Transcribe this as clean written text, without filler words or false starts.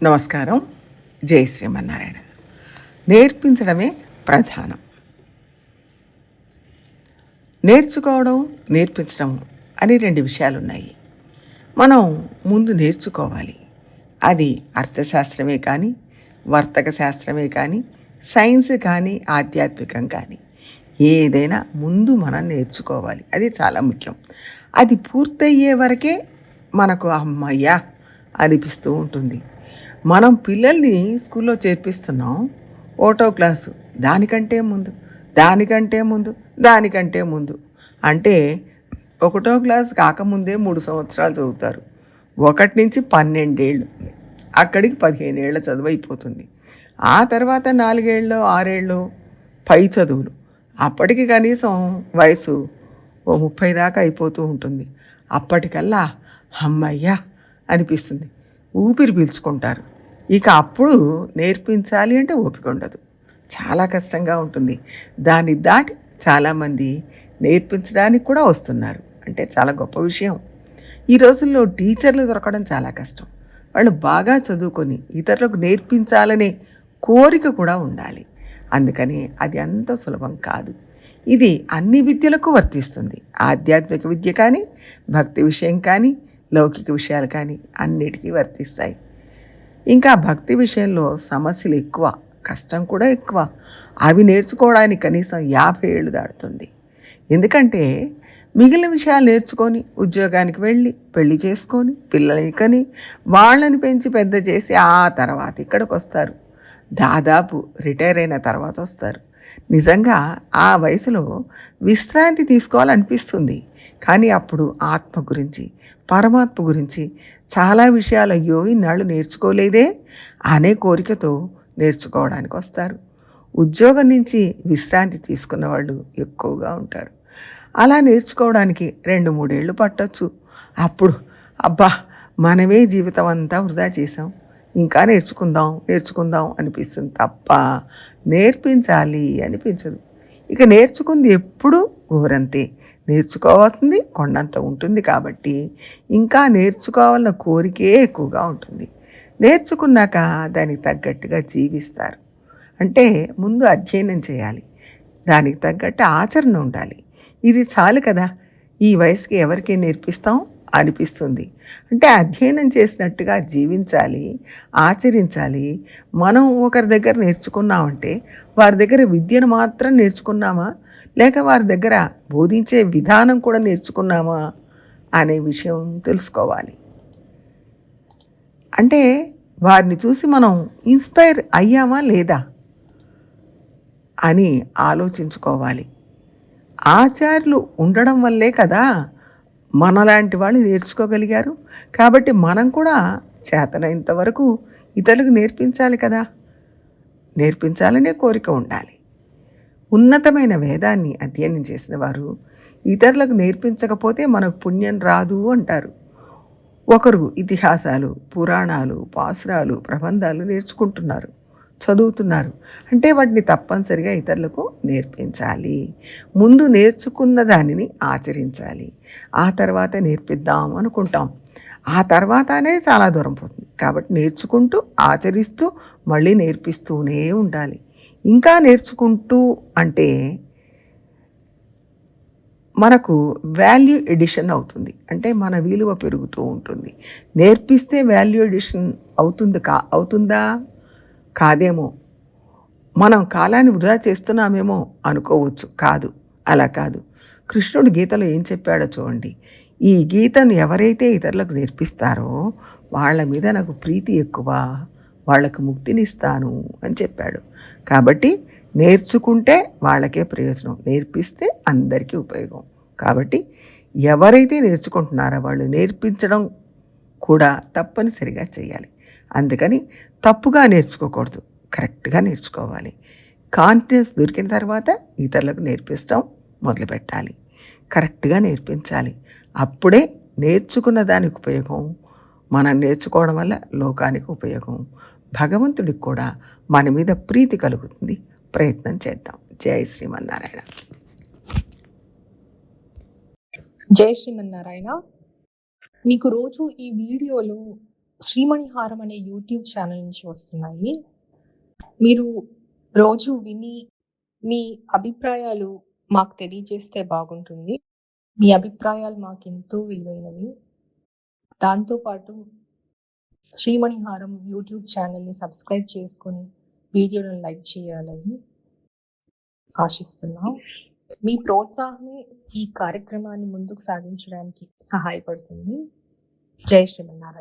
నమస్కారం. జై శ్రీమన్నారాయణ. నేర్పించడమే ప్రధానం. నేర్చుకోవడం, నేర్పించడం అని రెండు విషయాలు ఉన్నాయి. మనం ముందు నేర్చుకోవాలి. అది అర్థశాస్త్రమే కానీ, వర్తక శాస్త్రమే కానీ, సైన్స్ కానీ, ఆధ్యాత్మికం కానీ ఏదైనా ముందు మనం నేర్చుకోవాలి. అది చాలా ముఖ్యం. అది పూర్తయ్యే వరకే మనకు అమ్మయ్యా అనిపిస్తూ ఉంటుంది. మనం పిల్లల్ని స్కూల్లో చేర్పిస్తున్నాం. 1వ క్లాసు దానికంటే ముందు అంటే 1వ క్లాసు కాకముందే 3 సంవత్సరాలు చదువుతారు. 1 నుంచి 12 ఏళ్ళు, అక్కడికి 15 ఏళ్ళ చదువు అయిపోతుంది. ఆ తర్వాత 4 ఏళ్ళు 6 ఏళ్ళు పై చదువులు. అప్పటికి కనీసం వయసు 30 దాకా అయిపోతూ ఉంటుంది. అప్పటికల్లా అమ్మయ్యా అనిపిస్తుంది. ఊపిరి పీల్చుకుంటారు. ఇక అప్పుడు నేర్పించాలి అంటే ఓపిక ఉండదు. చాలా కష్టంగా ఉంటుంది. దాన్ని దాటి చాలామంది నేర్పించడానికి కూడా వస్తున్నారు. అంటే చాలా గొప్ప విషయం. ఈ రోజుల్లో టీచర్లు దొరకడం చాలా కష్టం. వాళ్ళు బాగా చదువుకొని ఇతరులకు నేర్పించాలనే కోరిక కూడా ఉండాలి. అందుకని అది అంత సులభం కాదు. ఇది అన్ని విద్యలకు వర్తిస్తుంది. ఆధ్యాత్మిక విద్య కానీ, భక్తి విషయం కానీ, లౌకిక విషయాలు కానీ అన్నిటికీ వర్తిస్తాయి. ఇంకా భక్తి విషయంలో సమస్యలు ఎక్కువ, కష్టం కూడా ఎక్కువ. అవి నేర్చుకోవడానికి కనీసం 50 ఏళ్ళు దాటుతుంది. ఎందుకంటే మిగిలిన విషయాలు నేర్చుకొని ఉద్యోగానికి వెళ్ళి పెళ్లి చేసుకొని పిల్లల్ని కని వాళ్ళని పెంచి పెద్ద చేసి ఆ తర్వాత ఇక్కడికి వస్తారు. దాదాపు రిటైర్ అయిన తర్వాత వస్తారు. నిజంగా ఆ వయసులో విశ్రాంతి తీసుకోవాలనిపిస్తుంది. కానీ అప్పుడు ఆత్మ గురించి, పరమాత్మ గురించి చాలా విషయాలు అయ్యో ఇన్నాళ్ళు నేర్చుకోలేదే అనే కోరికతో నేర్చుకోవడానికి వస్తారు. ఉద్యోగం నుంచి విశ్రాంతి తీసుకున్న వాళ్ళు ఎక్కువగా ఉంటారు. అలా నేర్చుకోవడానికి 2-3 ఏళ్ళు పట్టొచ్చు. అప్పుడు అబ్బా మనమే జీవితం అంతా వృధా చేసాం, ఇంకా నేర్చుకుందాం అనిపిస్తుంది తప్ప నేర్పించాలి అనిపించదు. ఇక నేర్చుకుంది ఎప్పుడూ ఊరంతే. నేర్చుకోవాల్సింది కొండంత ఉంటుంది కాబట్టి ఇంకా నేర్చుకోవాలన్న కోరికే ఎక్కువగా ఉంటుంది. నేర్చుకున్నాక దానికి తగ్గట్టుగా జీవిస్తారు. అంటే ముందు అధ్యయనం చేయాలి, దానికి తగ్గట్టు ఆచరణ ఉండాలి. ఇది చాలు కదా, ఈ వయసుకి ఎవరికి నేర్పిస్తాం అనిపిస్తుంది. అంటే అధ్యయనం చేసినట్టుగా జీవించాలి, ఆచరించాలి. మనం ఒకరి దగ్గర నేర్చుకున్నామంటే వారి దగ్గర విద్యను మాత్రం నేర్చుకున్నామా, లేక వారి దగ్గర బోధించే విధానం కూడా నేర్చుకున్నామా అనే విషయం తెలుసుకోవాలి. అంటే వారిని చూసి మనం ఇన్స్పైర్ అయ్యామా లేదా అని ఆలోచించుకోవాలి. ఆచార్యులు ఉండడం వల్లే కదా మనలాంటి వాళ్ళు నేర్చుకోగలిగారు. కాబట్టి మనం కూడా చేతనైనంత వరకు ఇతరులకు నేర్పించాలి కదా. నేర్పించాలనే కోరిక ఉండాలి. ఉన్నతమైన వేదాన్ని అధ్యయనం చేసిన వారు ఇతరులకు నేర్పించకపోతే మనకు పుణ్యం రాదు అంటారు. ఒకరు ఇతిహాసాలు, పురాణాలు, పాసురాలు, ప్రబంధాలు నేర్చుకుంటున్నారు, చదువుతున్నారు అంటే వాటిని తప్పనిసరిగా ఇతరులకు నేర్పించాలి. ముందు నేర్చుకున్న దానిని ఆచరించాలి. ఆ తర్వాత నేర్పిద్దాం అనుకుంటాం. ఆ తర్వాత అనేది చాలా దూరం పోతుంది. కాబట్టి నేర్చుకుంటూ ఆచరిస్తూ మళ్ళీ నేర్పిస్తూనే ఉండాలి. ఇంకా నేర్చుకుంటూ అంటే మనకు వాల్యూ ఎడిషన్ అవుతుంది. అంటే మన విలువ పెరుగుతూ ఉంటుంది. నేర్పిస్తే వాల్యూ ఎడిషన్ అవుతుందా? కాదేమో. మనం కాలాన్ని వృధా చేస్తున్నామేమో అనుకోవచ్చు. కాదు, అలా కాదు. కృష్ణుడు గీతలో ఏం చెప్పాడో చూడండి. ఈ గీతను ఎవరైతే ఇతరులకు నేర్పిస్తారో వాళ్ళ మీద నాకు ప్రీతి ఎక్కువ, వాళ్లకు ముక్తినిస్తాను అని చెప్పాడు. కాబట్టి నేర్చుకుంటే వాళ్ళకే ప్రయోజనం, నేర్పిస్తే అందరికీ ఉపయోగం. కాబట్టి ఎవరైతే నేర్చుకుంటున్నారో వాళ్ళు నేర్పించడం కూడా తప్పనిసరిగా చేయాలి. అందుకని తప్పుగా నేర్చుకోకూడదు, కరెక్ట్గా నేర్చుకోవాలి. కాన్ఫిడెన్స్ దొరికిన తర్వాత ఇతరులకు నేర్పించడం మొదలుపెట్టాలి. కరెక్ట్గా నేర్పించాలి. అప్పుడే నేర్చుకున్న దానికి ఉపయోగం, మనం నేర్చుకోవడం వల్ల లోకానికి ఉపయోగం, భగవంతుడికి కూడా మన మీద ప్రీతి కలుగుతుంది. ప్రయత్నం చేద్దాం. జై శ్రీమన్నారాయణ. జై శ్రీమన్నారాయణ. మీకు రోజు ఈ వీడియోలో శ్రీమణిహారం అనే యూట్యూబ్ ఛానల్ నుంచి వస్తున్నాయి. మీరు రోజు విని మీ అభిప్రాయాలు మాకు తెలియజేస్తే బాగుంటుంది. మీ అభిప్రాయాలు మాకెంతో విలువైనవి. దాంతో పాటు శ్రీమణిహారం యూట్యూబ్ ఛానల్‌ని సబ్స్క్రైబ్ చేసుకొని వీడియోలను లైక్ చేయాలని ఆశిస్తున్నాం. మీ ప్రోత్సాహమే ఈ కార్యక్రమాన్ని ముందుకు సాగించడానికి సహాయపడుతుంది. జై శ్రీమన్నారాయణ.